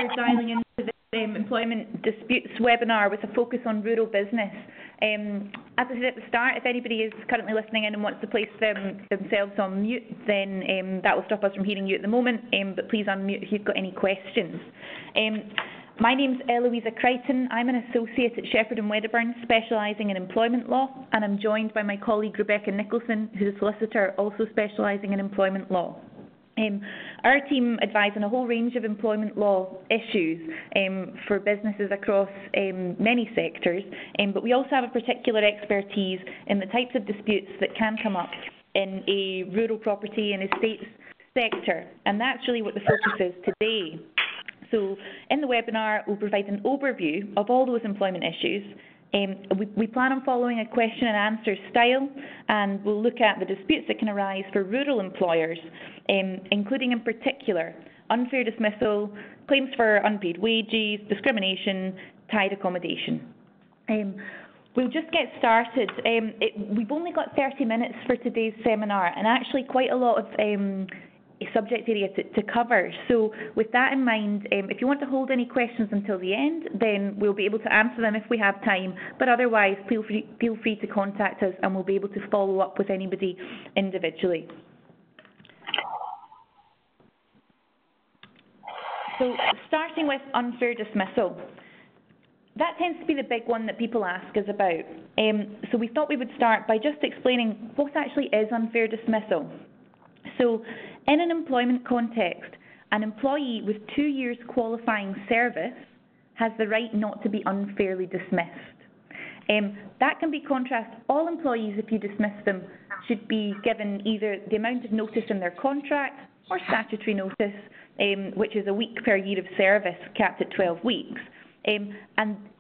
for dialing into this employment disputes webinar with a focus on rural business. As I said at the start, if anybody is currently listening in and wants to place themselves on mute, then that will stop us from hearing you at the moment, but please unmute if you've got any questions. My name's Eloisa Crichton. I'm an associate at Shepherd and Wedderburn, specialising in employment law, and I'm joined by my colleague Rebecca Nicholson, who's a solicitor also specialising in employment law. Our team advise on a whole range of employment law issues for businesses across many sectors, but we also have a particular expertise in the types of disputes that can come up in a rural property and estates sector, and that's really what the focus is today. So in the webinar, we'll provide an overview of all those employment issues. We plan on following a question and answer style, and we'll look at the disputes that can arise for rural employers, including in particular unfair dismissal, claims for unpaid wages, discrimination, tied accommodation. We'll just get started. We've only got 30 minutes for today's seminar, and actually quite a lot of subject area to cover. So with that in mind, if you want to hold any questions until the end, then we'll be able to answer them if we have time, but otherwise feel free to contact us and we'll be able to follow up with anybody individually. So starting with unfair dismissal. That tends to be the big one that people ask us about. So we thought we would start by just explaining what actually is unfair dismissal. So in an employment context, an employee with 2 years qualifying service has the right not to be unfairly dismissed. That can be contrast. All employees, if you dismiss them, should be given either the amount of notice in their contract or statutory notice, which is a week per year of service, capped at 12 weeks. And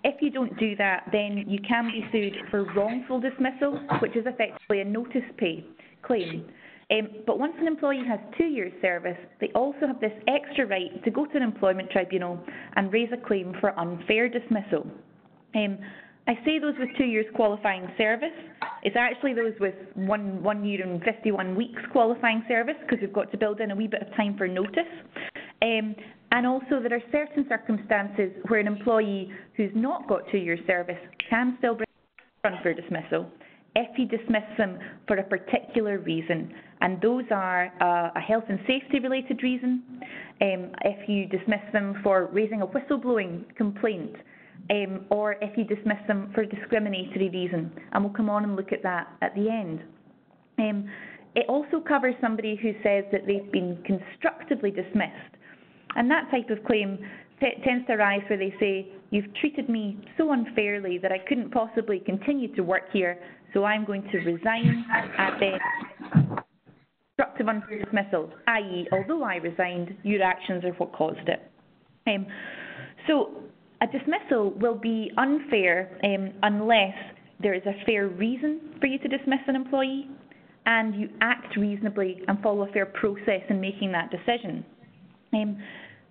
if you don't do that, then you can be sued for wrongful dismissal, which is effectively a notice pay claim. But once an employee has 2 years service, they also have this extra right to go to an employment tribunal and raise a claim for unfair dismissal. I say those with 2 years qualifying service. It's actually those with 1 year and 51 weeks qualifying service, because we've got to build in a wee bit of time for notice. And also there are certain circumstances where an employee who's not got 2 years service can still bring unfair dismissal if you dismiss them for a particular reason, and those are a health and safety related reason, if you dismiss them for raising a whistleblowing complaint, or if you dismiss them for a discriminatory reason, and we'll come on and look at that at the end. It also covers somebody who says that they've been constructively dismissed, and that type of claim tends to arise where they say, you've treated me so unfairly that I couldn't possibly continue to work here, so I'm going to resign at the constructive unfair dismissal, i.e., although I resigned, your actions are what caused it. So a dismissal will be unfair unless there is a fair reason for you to dismiss an employee and you act reasonably and follow a fair process in making that decision.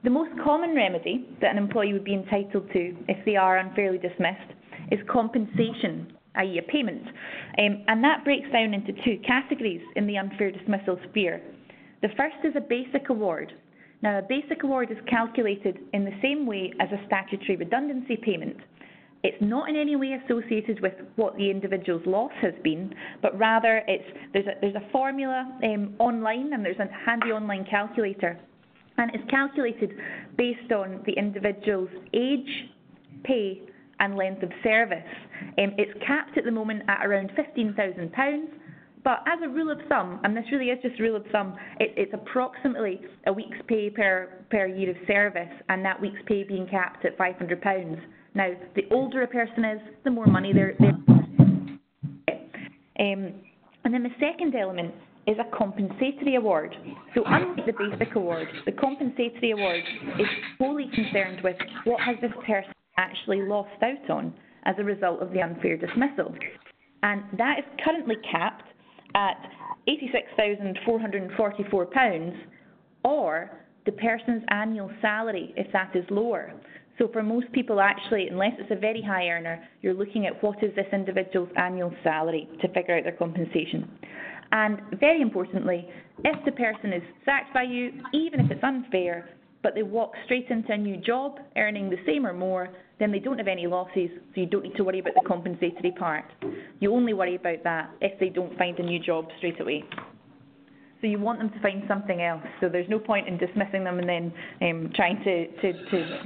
The most common remedy that an employee would be entitled to if they are unfairly dismissed is compensation, i.e. a payment, and that breaks down into two categories in the unfair dismissal sphere. The first is a basic award. Now, a basic award is calculated in the same way as a statutory redundancy payment. It's not in any way associated with what the individual's loss has been, but rather there's a formula online, and there's a handy online calculator, and it's calculated based on the individual's age, pay, and length of service. It's capped at the moment at around £15,000, but as a rule of thumb, and this really is just a rule of thumb, it's approximately a week's pay per year of service, and that week's pay being capped at £500. Now, the older a person is, the more money they're and then the second element is a compensatory award. So unlike the basic award, the compensatory award is wholly concerned with what has this person actually lost out on as a result of the unfair dismissal. And that is currently capped at £86,444, or the person's annual salary if that is lower. So for most people, actually, unless it's a very high earner, you're looking at what is this individual's annual salary to figure out their compensation. And very importantly, if the person is sacked by you, even if it's unfair, but they walk straight into a new job, earning the same or more, then they don't have any losses, so you don't need to worry about the compensatory part. You only worry about that if they don't find a new job straight away. So you want them to find something else. So there's no point in dismissing them and then trying to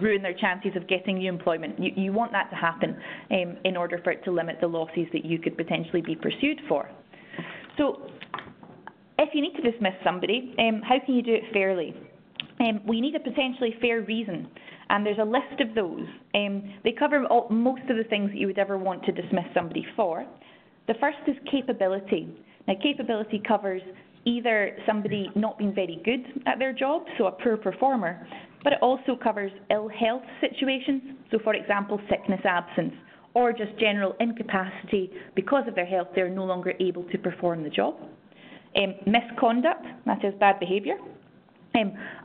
ruin their chances of getting new employment. You want that to happen in order for it to limit the losses that you could potentially be pursued for. So if you need to dismiss somebody, how can you do it fairly? We need a potentially fair reason, and there's a list of those. They cover most of the things that you would ever want to dismiss somebody for. The first is capability. Now, capability covers either somebody not being very good at their job, so a poor performer, but it also covers ill health situations, so for example, sickness, absence, or just general incapacity because of their health, they're no longer able to perform the job. Misconduct, that is bad behaviour.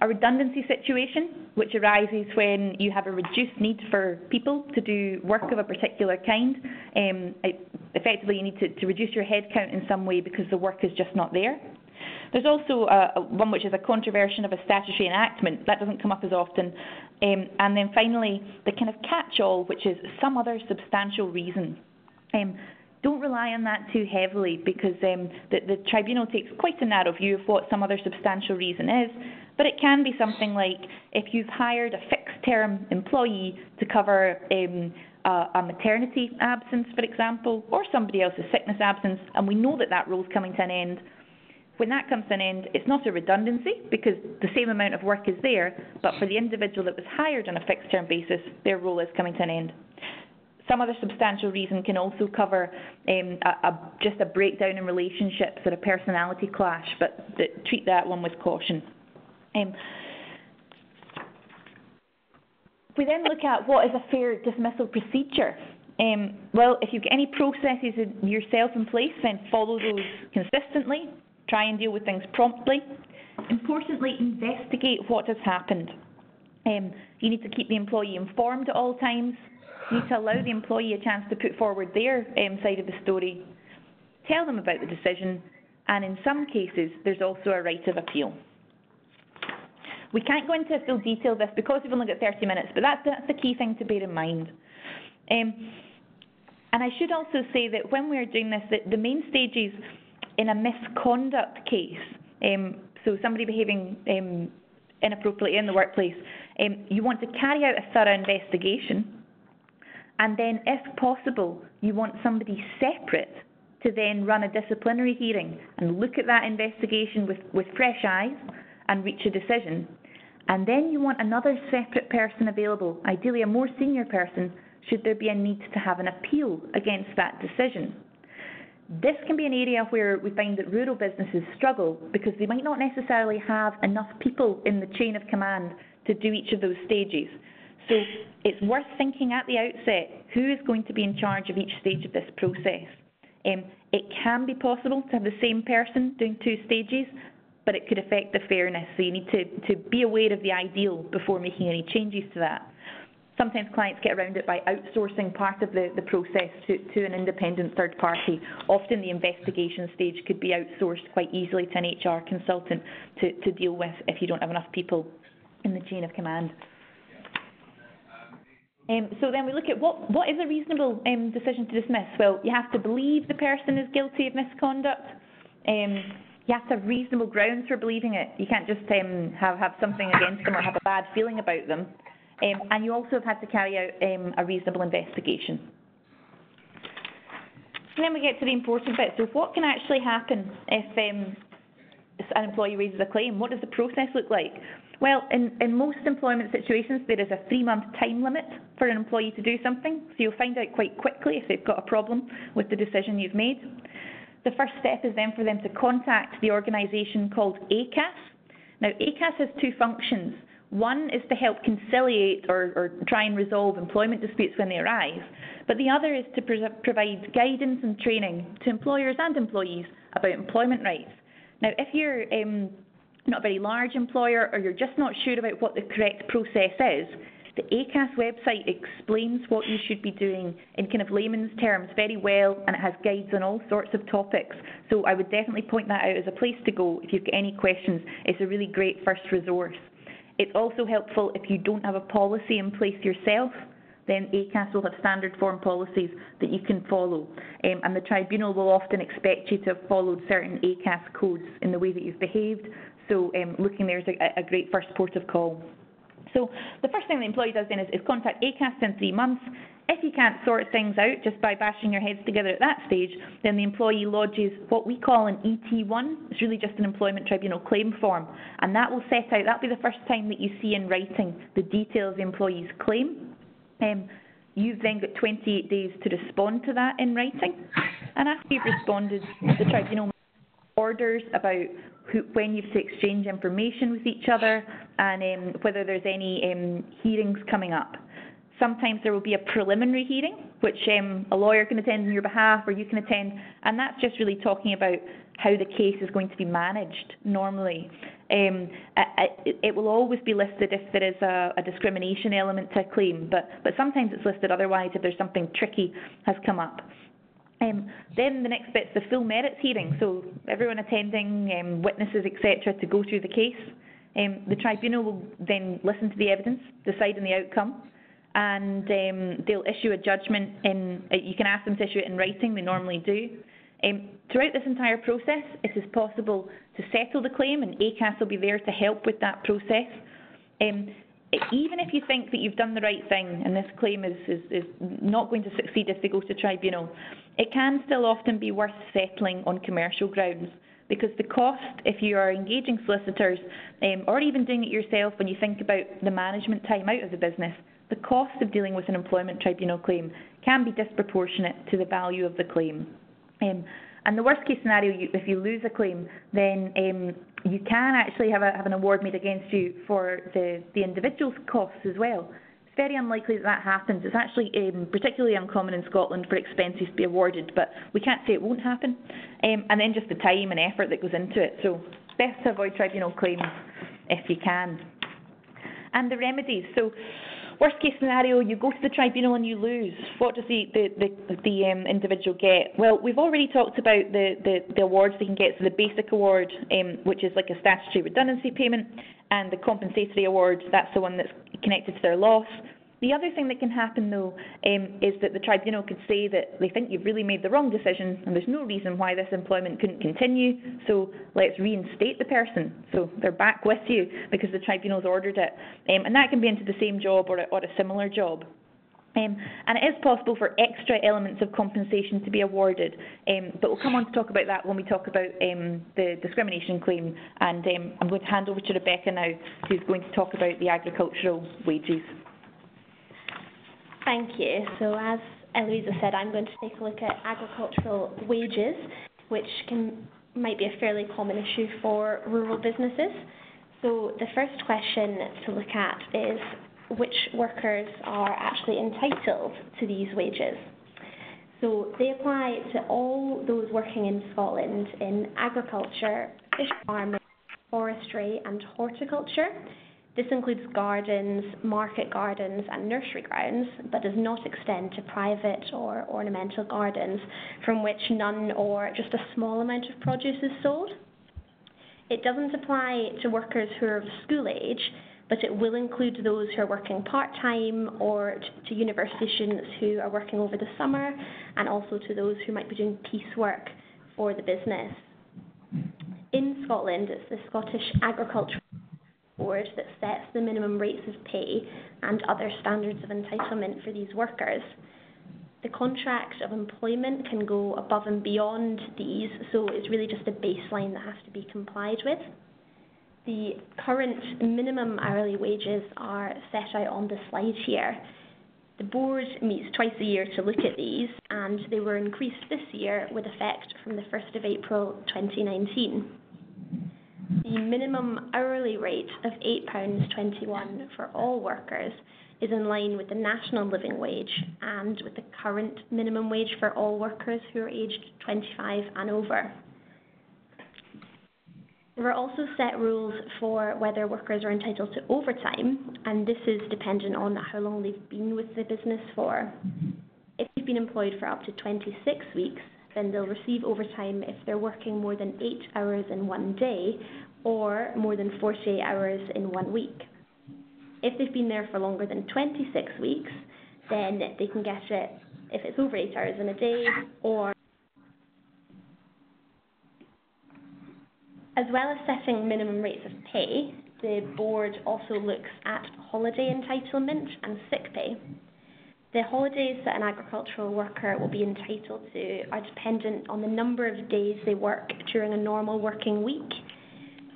A redundancy situation, which arises when you have a reduced need for people to do work of a particular kind. Effectively, you need to reduce your headcount in some way because the work is just not there. There's also one which is a contravention of a statutory enactment. That doesn't come up as often. And then finally, the kind of catch-all, which is some other substantial reason. Don't rely on that too heavily because the tribunal takes quite a narrow view of what some other substantial reason is, but it can be something like if you've hired a fixed-term employee to cover a maternity absence, for example, or somebody else's sickness absence, and we know that that role's coming to an end. When that comes to an end, it's not a redundancy because the same amount of work is there, but for the individual that was hired on a fixed-term basis, their role is coming to an end. Some other substantial reason can also cover just a breakdown in relationships or a personality clash, but treat that one with caution. We then look at what is a fair dismissal procedure. Well, if you've got any processes yourself in place, then follow those consistently. Try and deal with things promptly. Importantly, investigate what has happened. You need to keep the employee informed at all times. You need to allow the employee a chance to put forward their side of the story. Tell them about the decision, and in some cases, there's also a right of appeal. We can't go into full detail of this because we've only got 30 minutes, but that's the key thing to bear in mind. And I should also say that when we're doing this, that the main stages in a misconduct case, so somebody behaving inappropriately in the workplace, you want to carry out a thorough investigation, and then, if possible, you want somebody separate to then run a disciplinary hearing and look at that investigation with fresh eyes and reach a decision. And then you want another separate person available, ideally a more senior person, should there be a need to have an appeal against that decision. This can be an area where we find that rural businesses struggle because they might not necessarily have enough people in the chain of command to do each of those stages. So it's worth thinking at the outset who is going to be in charge of each stage of this process. It can be possible to have the same person doing two stages, but it could affect the fairness. So you need to be aware of the ideal before making any changes to that. Sometimes clients get around it by outsourcing part of the process to an independent third party. Often the investigation stage could be outsourced quite easily to an HR consultant to deal with if you don't have enough people in the chain of command. So then we look at what is a reasonable decision to dismiss. Well, you have to believe the person is guilty of misconduct. You have to have reasonable grounds for believing it. You can't just have something against them or have a bad feeling about them. And you also have had to carry out a reasonable investigation. And then we get to the important bit. So what can actually happen if an employee raises a claim? What does the process look like? Well, in most employment situations, there is a 3-month time limit for an employee to do something. So you'll find out quite quickly if they've got a problem with the decision you've made. The first step is then for them to contact the organisation called ACAS. Now, ACAS has two functions. One is to help conciliate or try and resolve employment disputes when they arise, but the other is to provide guidance and training to employers and employees about employment rights. Now, if you're not a very large employer or you're just not sure about what the correct process is, the ACAS website explains what you should be doing in kind of layman's terms very well, and it has guides on all sorts of topics. So I would definitely point that out as a place to go if you've got any questions. It's a really great first resource. It's also helpful if you don't have a policy in place yourself, then ACAS will have standard form policies that you can follow. And the tribunal will often expect you to have followed certain ACAS codes in the way that you've behaved. So looking there is a great first port of call. So the first thing the employee does then is contact ACAS in 3 months. If you can't sort things out just by bashing your heads together at that stage, then the employee lodges what we call an ET1. It's really just an employment tribunal claim form. And that will set out, that'll be the first time that you see in writing the details of the employee's claim. You've then got 28 days to respond to that in writing. And after you've responded, the tribunal orders about when you've to exchange information with each other and whether there's any hearings coming up. Sometimes there will be a preliminary hearing, which a lawyer can attend on your behalf or you can attend, and that's just really talking about how the case is going to be managed normally. It will always be listed if there is a discrimination element to a claim, but sometimes it's listed otherwise if there's something tricky has come up. Then the next bit's the full merits hearing, so everyone attending, witnesses, etc., to go through the case. The tribunal will then listen to the evidence, decide on the outcome, and they'll issue a judgment you can ask them to issue it in writing, they normally do. Throughout this entire process, it is possible to settle the claim, and ACAS will be there to help with that process. Even if you think that you've done the right thing and this claim is not going to succeed if they go to tribunal, it can still often be worth settling on commercial grounds, because the cost, if you are engaging solicitors or even doing it yourself when you think about the management time out of the business, the cost of dealing with an employment tribunal claim can be disproportionate to the value of the claim. And the worst case scenario, if you lose a claim, then you can actually have an award made against you for the individual's costs as well. It's very unlikely that happens. It's actually particularly uncommon in Scotland for expenses to be awarded, but we can't say it won't happen. And then just the time and effort that goes into it. So it's best to avoid tribunal claims if you can. And the remedies. So worst case scenario, you go to the tribunal and you lose. What does the individual get? Well, we've already talked about the awards they can get. So the basic award, which is like a statutory redundancy payment, and the compensatory award, that's the one that's connected to their loss. The other thing that can happen, though, is that the tribunal could say that they think you've really made the wrong decision and there's no reason why this employment couldn't continue, so let's reinstate the person. So they're back with you because the tribunal's ordered it. And that can be into the same job or a similar job. And it is possible for extra elements of compensation to be awarded, but we'll come on to talk about that when we talk about the discrimination claim. And I'm going to hand over to Rebecca now, who's going to talk about the agricultural wages. Thank you. So as Eloisa said, I'm going to take a look at agricultural wages, which might be a fairly common issue for rural businesses. So the first question to look at is which workers are actually entitled to these wages. So they apply to all those working in Scotland in agriculture, fish farming, forestry and horticulture. This includes gardens, market gardens and nursery grounds, but does not extend to private or ornamental gardens from which none or just a small amount of produce is sold. It doesn't apply to workers who are of school age, but it will include those who are working part-time or to university students who are working over the summer, and also to those who might be doing piecework for the business. In Scotland, it's the Scottish Agricultural Board that sets the minimum rates of pay and other standards of entitlement for these workers. The contract of employment can go above and beyond these, so it's really just a baseline that has to be complied with. The current minimum hourly wages are set out on the slide here. The board meets twice a year to look at these, and they were increased this year with effect from the 1st of April 2019. The minimum hourly rate of £8.21 for all workers is in line with the national living wage and with the current minimum wage for all workers who are aged 25 and over. There are also set rules for whether workers are entitled to overtime, and this is dependent on how long they've been with the business for. If they've been employed for up to 26 weeks, then they'll receive overtime if they're working more than 8 hours in one day or more than 48 hours in 1 week. If they've been there for longer than 26 weeks, then they can get it if it's over 8 hours in a day, or as well as setting minimum rates of pay, the board also looks at holiday entitlement and sick pay. The holidays that an agricultural worker will be entitled to are dependent on the number of days they work during a normal working week.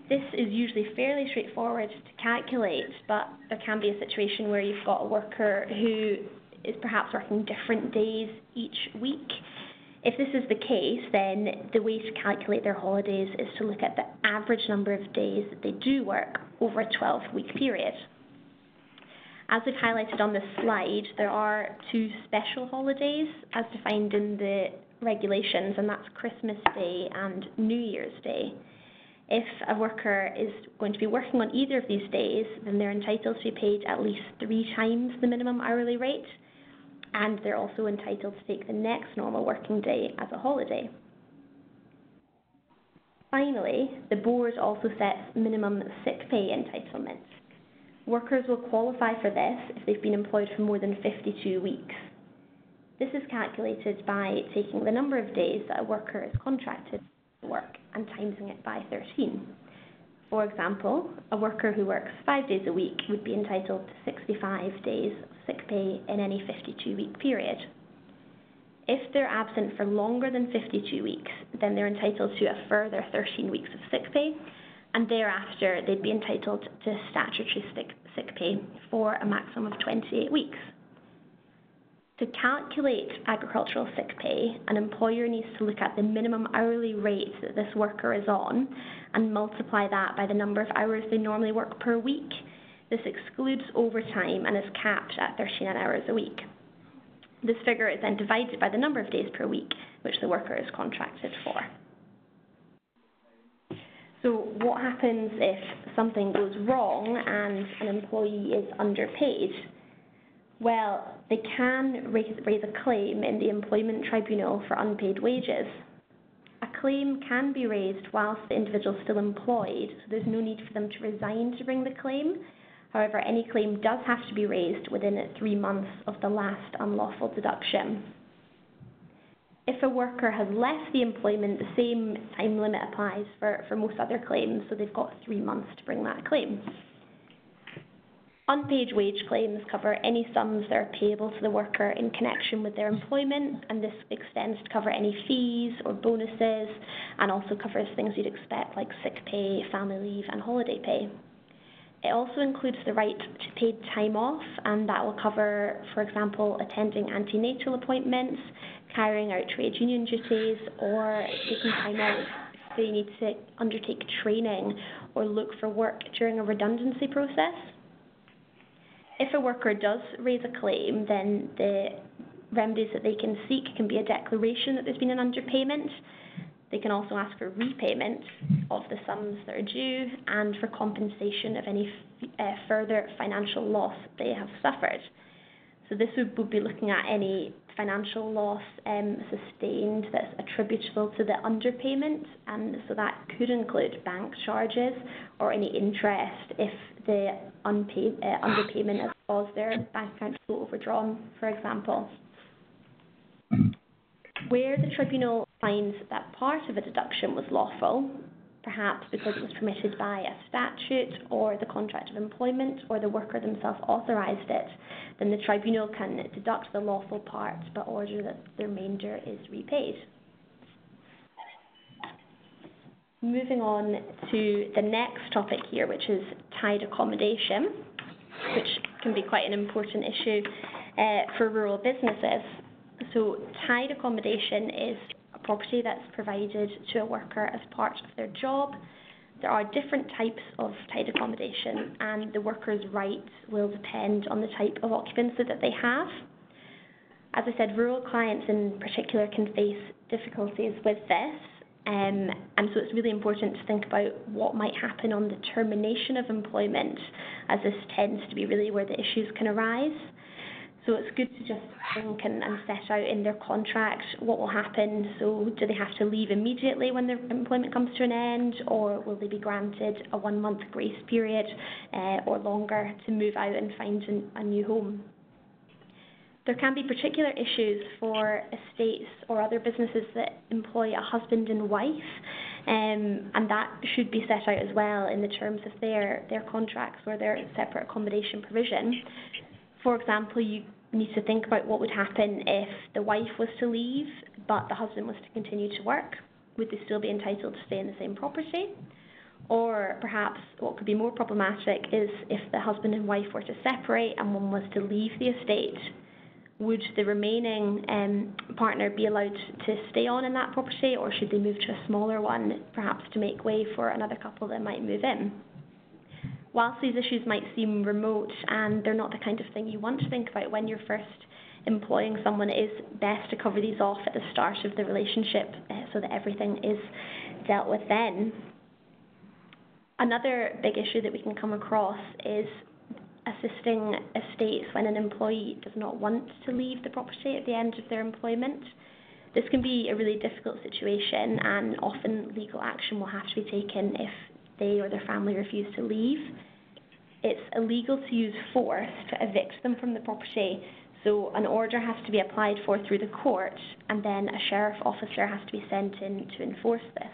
This is usually fairly straightforward to calculate, but there can be a situation where you've got a worker who is perhaps working different days each week. If this is the case, then the way to calculate their holidays is to look at the average number of days that they do work over a 12-week period. As we've highlighted on this slide, there are two special holidays as defined in the regulations, and that's Christmas Day and New Year's Day. If a worker is going to be working on either of these days, then they're entitled to be paid at least 3 times the minimum hourly rate, and they're also entitled to take the next normal working day as a holiday. Finally, the board also sets minimum sick pay entitlements. Workers will qualify for this if they've been employed for more than 52 weeks. This is calculated by taking the number of days that a worker is contracted to work and timesing it by 13. For example, a worker who works 5 days a week would be entitled to 65 days of sick pay in any 52-week period. If they're absent for longer than 52 weeks, then they're entitled to a further 13 weeks of sick pay, and thereafter they'd be entitled to statutory sick pay for a maximum of 28 weeks. To calculate agricultural sick pay, an employer needs to look at the minimum hourly rate that this worker is on and multiply that by the number of hours they normally work per week. This excludes overtime and is capped at 39 hours a week. This figure is then divided by the number of days per week which the worker is contracted for. So what happens if something goes wrong and an employee is underpaid? Well, they can raise a claim in the Employment Tribunal for unpaid wages. A claim can be raised whilst the individual is still employed, so there's no need for them to resign to bring the claim. However, any claim does have to be raised within 3 months of the last unlawful deduction. If a worker has left the employment, the same time limit applies for most other claims, so they've got 3 months to bring that claim. Unpaid wage claims cover any sums that are payable to the worker in connection with their employment, and this extends to cover any fees or bonuses, and also covers things you'd expect like sick pay, family leave, and holiday pay. It also includes the right to paid time off, and that will cover, for example, attending antenatal appointments, carrying out trade union duties, or taking time off if they need to undertake training or look for work during a redundancy process. If a worker does raise a claim, then the remedies that they can seek can be a declaration that there's been an underpayment. They can also ask for repayment of the sums that are due and for compensation of any further financial loss they have suffered. So this would be looking at any financial loss sustained that's attributable to the underpayment, and so that could include bank charges or any interest if the underpayment has caused their bank account to go overdrawn, for example. Where the tribunal finds that part of a deduction was lawful, perhaps because it was permitted by a statute or the contract of employment or the worker themselves authorised it, then the tribunal can deduct the lawful part but order that the remainder is repaid. Moving on to the next topic here, which is tied accommodation, which can be quite an important issue for rural businesses. So tied accommodation is a property that's provided to a worker as part of their job. There are different types of tied accommodation, and the worker's rights will depend on the type of occupancy that they have. As I said, rural clients in particular can face difficulties with this, and so it's really important to think about what might happen on the termination of employment, as this tends to be really where the issues can arise. So it's good to just think and set out in their contract what will happen. So do they have to leave immediately when their employment comes to an end, or will they be granted a 1 month grace period or longer to move out and find a new home? There can be particular issues for estates or other businesses that employ a husband and wife, and that should be set out as well in the terms of their contracts or their separate accommodation provision. For example, you need to think about what would happen if the wife was to leave but the husband was to continue to work. Would they still be entitled to stay in the same property? Or perhaps what could be more problematic is if the husband and wife were to separate and one was to leave the estate. Would the remaining partner be allowed to stay on in that property, or should they move to a smaller one, perhaps to make way for another couple that might move in? Whilst these issues might seem remote and they're not the kind of thing you want to think about when you're first employing someone, it is best to cover these off at the start of the relationship so that everything is dealt with then. Another big issue that we can come across is assisting estates when an employee does not want to leave the property at the end of their employment. This can be a really difficult situation, and often legal action will have to be taken if they or their family refuse to leave. It's illegal to use force to evict them from the property, so an order has to be applied for through the court, and then a sheriff officer has to be sent in to enforce this.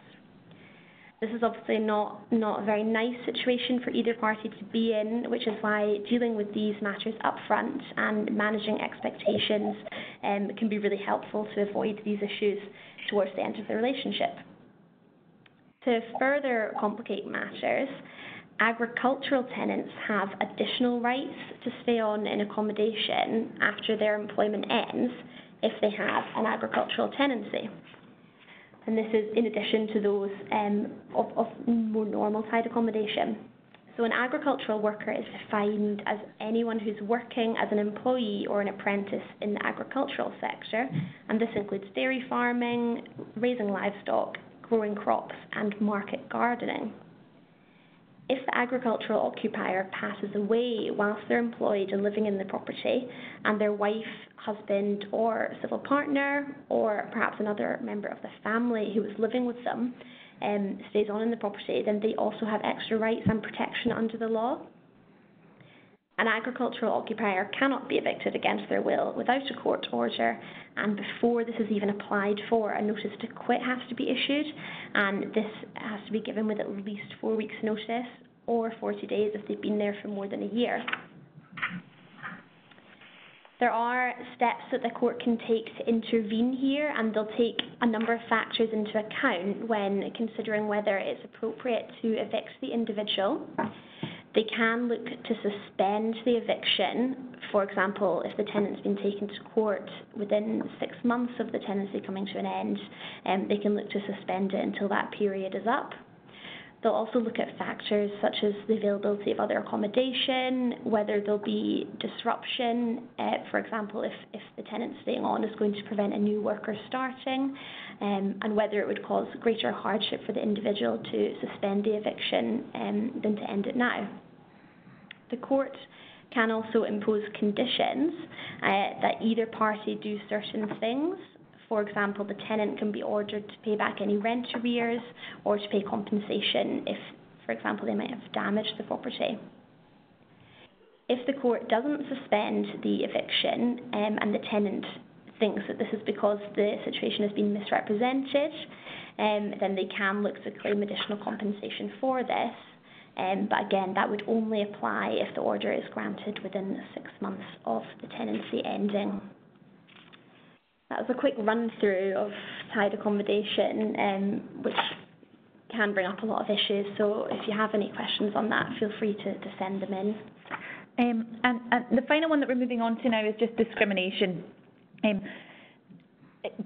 This is obviously not a very nice situation for either party to be in, which is why dealing with these matters up front and managing expectations can be really helpful to avoid these issues towards the end of the relationship. To further complicate matters, agricultural tenants have additional rights to stay on in accommodation after their employment ends if they have an agricultural tenancy. And this is in addition to those of more normal tied accommodation. So an agricultural worker is defined as anyone who's working as an employee or an apprentice in the agricultural sector, and this includes dairy farming, raising livestock, growing crops, and market gardening. If the agricultural occupier passes away whilst they're employed and living in the property, and their wife, husband, or civil partner, or perhaps another member of the family who is living with them, stays on in the property, then they also have extra rights and protection under the law. An agricultural occupier cannot be evicted against their will without a court order, and before this is even applied for, a notice to quit has to be issued, and this has to be given with at least 4 weeks' notice, or 40 days if they've been there for more than a year. There are steps that the court can take to intervene here, and they'll take a number of factors into account when considering whether it's appropriate to evict the individual. They can look to suspend the eviction. For example, if the tenant's been taken to court within 6 months of the tenancy coming to an end, they can look to suspend it until that period is up. They'll also look at factors such as the availability of other accommodation, whether there'll be disruption, for example, if the tenant staying on is going to prevent a new worker starting, and whether it would cause greater hardship for the individual to suspend the eviction than to end it now. The court can also impose conditions that either party do certain things. For example, the tenant can be ordered to pay back any rent arrears or to pay compensation if, for example, they might have damaged the property. If the court doesn't suspend the eviction and the tenant thinks that this is because the situation has been misrepresented, then they can look to claim additional compensation for this. But again, that would only apply if the order is granted within 6 months of the tenancy ending. That was a quick run-through of tied accommodation, which can bring up a lot of issues. So if you have any questions on that, feel free to send them in. And the final one that we're moving on to now is just discrimination.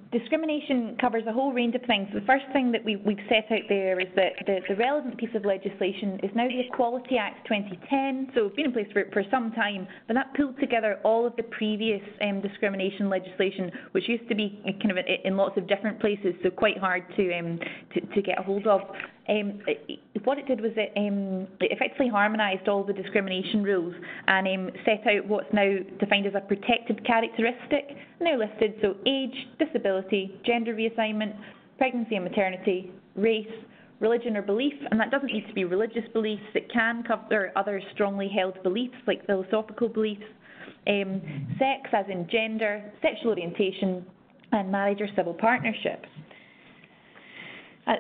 Discrimination covers a whole range of things. The first thing that we've set out there is that the relevant piece of legislation is now the Equality Act 2010, so it's been in place for some time, but that pulled together all of the previous discrimination legislation, which used to be kind of in lots of different places, so quite hard to get a hold of. What it did was it effectively harmonised all the discrimination rules and set out what's now defined as a protected characteristic, now listed, so age, disability, gender reassignment, pregnancy and maternity, race, religion or belief, and that doesn't need to be religious beliefs, it can cover other strongly held beliefs like philosophical beliefs, sex as in gender, sexual orientation, and marriage or civil partnership.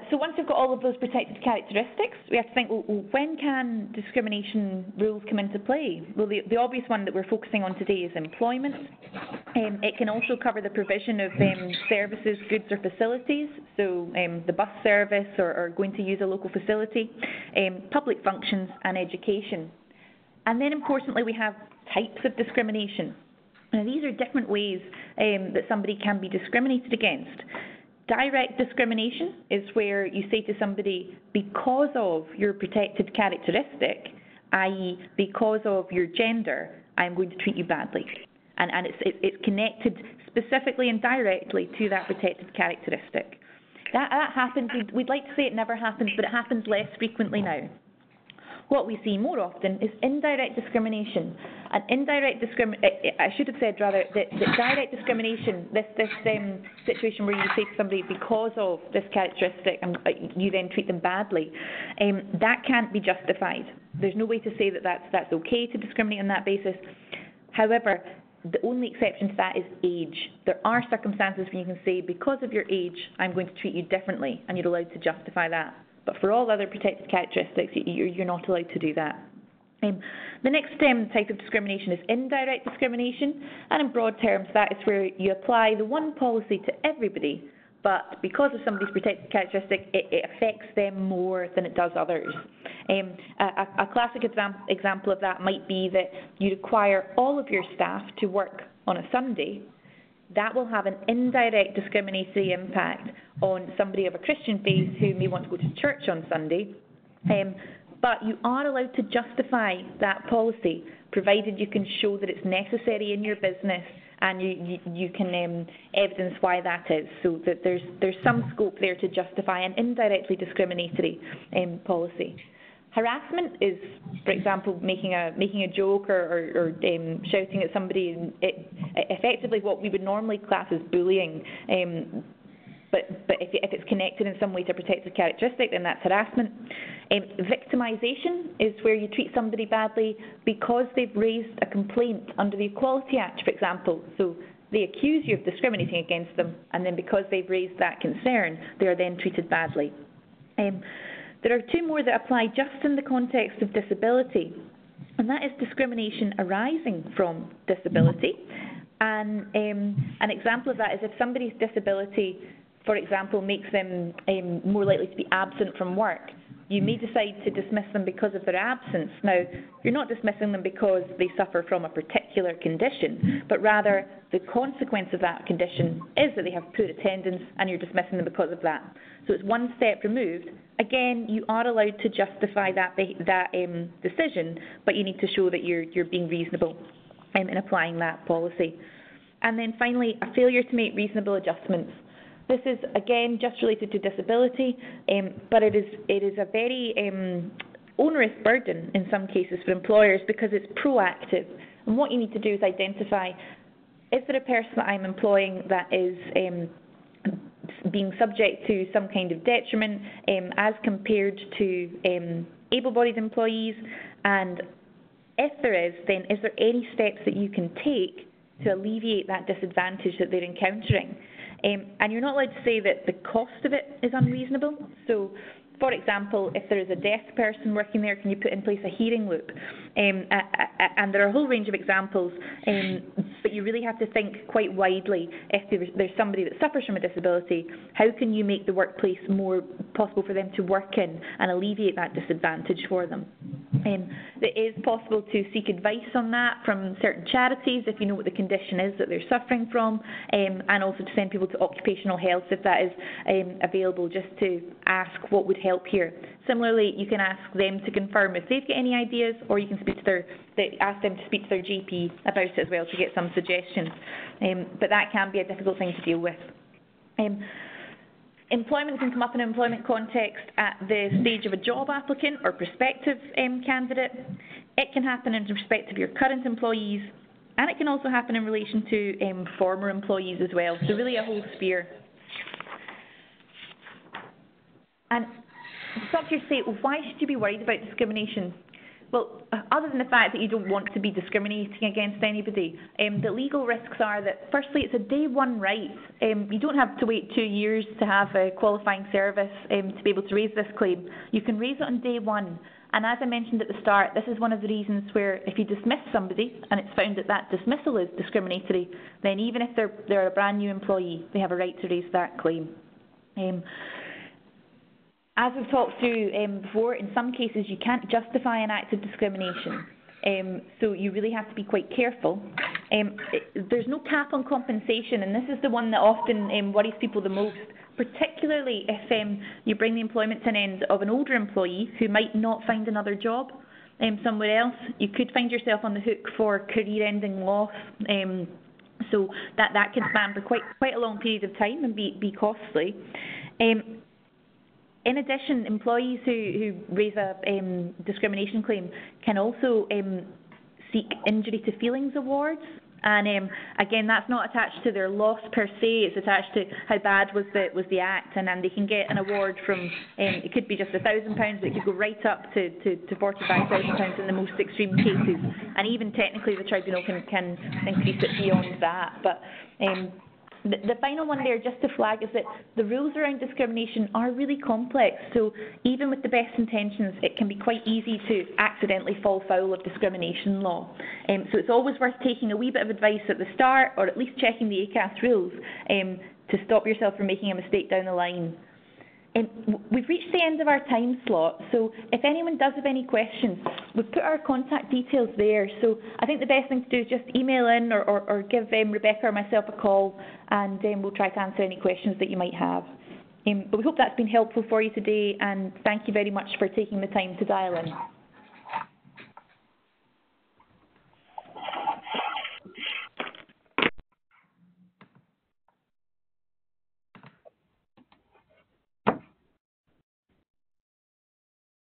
So once we've got all of those protected characteristics, we have to think, well, when can discrimination rules come into play? Well, the obvious one that we're focusing on today is employment. It can also cover the provision of services, goods or facilities, so the bus service or going to use a local facility, public functions and education. And then importantly, we have types of discrimination. Now, these are different ways that somebody can be discriminated against. Direct discrimination is where you say to somebody, because of your protected characteristic, i.e. because of your gender, I'm going to treat you badly. And it's connected specifically and directly to that protected characteristic. That happens, we'd like to say it never happens, but it happens less frequently now. What we see more often is indirect discrimination. And indirect I should have said rather that direct discrimination, this situation where you say to somebody because of this characteristic and you then treat them badly, that can't be justified. There's no way to say that that's okay to discriminate on that basis. However, the only exception to that is age. There are circumstances where you can say because of your age, I'm going to treat you differently, and you're allowed to justify that. But for all other protected characteristics, you're not allowed to do that. The next type of discrimination is indirect discrimination, and in broad terms, that is where you apply the one policy to everybody, but because of somebody's protected characteristic, it affects them more than it does others. A classic example of that might be that you require all of your staff to work on a Sunday. That will have an indirect discriminatory impact on somebody of a Christian faith who may want to go to church on Sunday. But you are allowed to justify that policy, provided you can show that it's necessary in your business and you can evidence why that is. So that there's some scope there to justify an indirectly discriminatory policy. Harassment is, for example, making a joke or shouting at somebody. Effectively, what we would normally class as bullying. But if it's connected in some way to a protected characteristic, then that's harassment. Victimisation is where you treat somebody badly because they've raised a complaint under the Equality Act, for example. So they accuse you of discriminating against them, and then because they've raised that concern, they are then treated badly. There are two more that apply just in the context of disability, and that is discrimination arising from disability. And an example of that is if somebody's disability, for example, makes them more likely to be absent from work, you may decide to dismiss them because of their absence. Now, you're not dismissing them because they suffer from a particular condition, but rather the consequence of that condition is that they have poor attendance and you're dismissing them because of that. So it's one step removed. Again, you are allowed to justify that decision, but you need to show that you're being reasonable in applying that policy. And then finally, a failure to make reasonable adjustments. This is, again, just related to disability, but it is a very onerous burden in some cases for employers because it's proactive. And what you need to do is identify, is there a person that I'm employing that is being subject to some kind of detriment as compared to able-bodied employees? And if there is, then is there any steps that you can take to alleviate that disadvantage that they're encountering? And you're not allowed to say that the cost of it is unreasonable. So, for example, if there is a deaf person working there, can you put in place a hearing loop? And there are a whole range of examples, but you really have to think quite widely. If there's somebody that suffers from a disability, how can you make the workplace more possible for them to work in and alleviate that disadvantage for them? It is possible to seek advice on that from certain charities if you know what the condition is that they're suffering from, and also to send people to occupational health if that is available, just to ask what would help here. Similarly, you can ask them to confirm if they've got any ideas, or you can ask them to speak to their GP about it as well to get some suggestions. But that can be a difficult thing to deal with. Employment can come up in an employment context at the stage of a job applicant or prospective candidate. It can happen in respect of your current employees, and it can also happen in relation to former employees as well, so really a whole sphere. And stop here to say, why should you be worried about discrimination? Well, other than the fact that you don't want to be discriminating against anybody, the legal risks are that, firstly, it's a day one right. You don't have to wait 2 years to have a qualifying service to be able to raise this claim. You can raise it on day one. And as I mentioned at the start, this is one of the reasons where if you dismiss somebody and it's found that that dismissal is discriminatory, then even if they're a brand new employee, they have a right to raise that claim. As we've talked through before, in some cases you can't justify an act of discrimination, so you really have to be quite careful. There's no cap on compensation, and this is the one that often worries people the most, particularly if you bring the employment to an end of an older employee who might not find another job somewhere else. You could find yourself on the hook for career-ending loss, so that can span for quite a long period of time and be costly. In addition, employees who raise a discrimination claim can also seek injury to feelings awards. And again, that's not attached to their loss per se, it's attached to how bad was the act, and they can get an award from, it could be just £1,000, but it could go right up to £45,000 in the most extreme cases. And even technically the tribunal can increase it beyond that. But the final one there, just to flag, is that the rules around discrimination are really complex, so even with the best intentions, it can be quite easy to accidentally fall foul of discrimination law. So it's always worth taking a wee bit of advice at the start, or at least checking the ACAS rules to stop yourself from making a mistake down the line. We've reached the end of our time slot, so if anyone does have any questions, we've put our contact details there. So I think the best thing to do is just email in or give Rebecca or myself a call, and we'll try to answer any questions that you might have. But we hope that's been helpful for you today, and thank you very much for taking the time to dial in.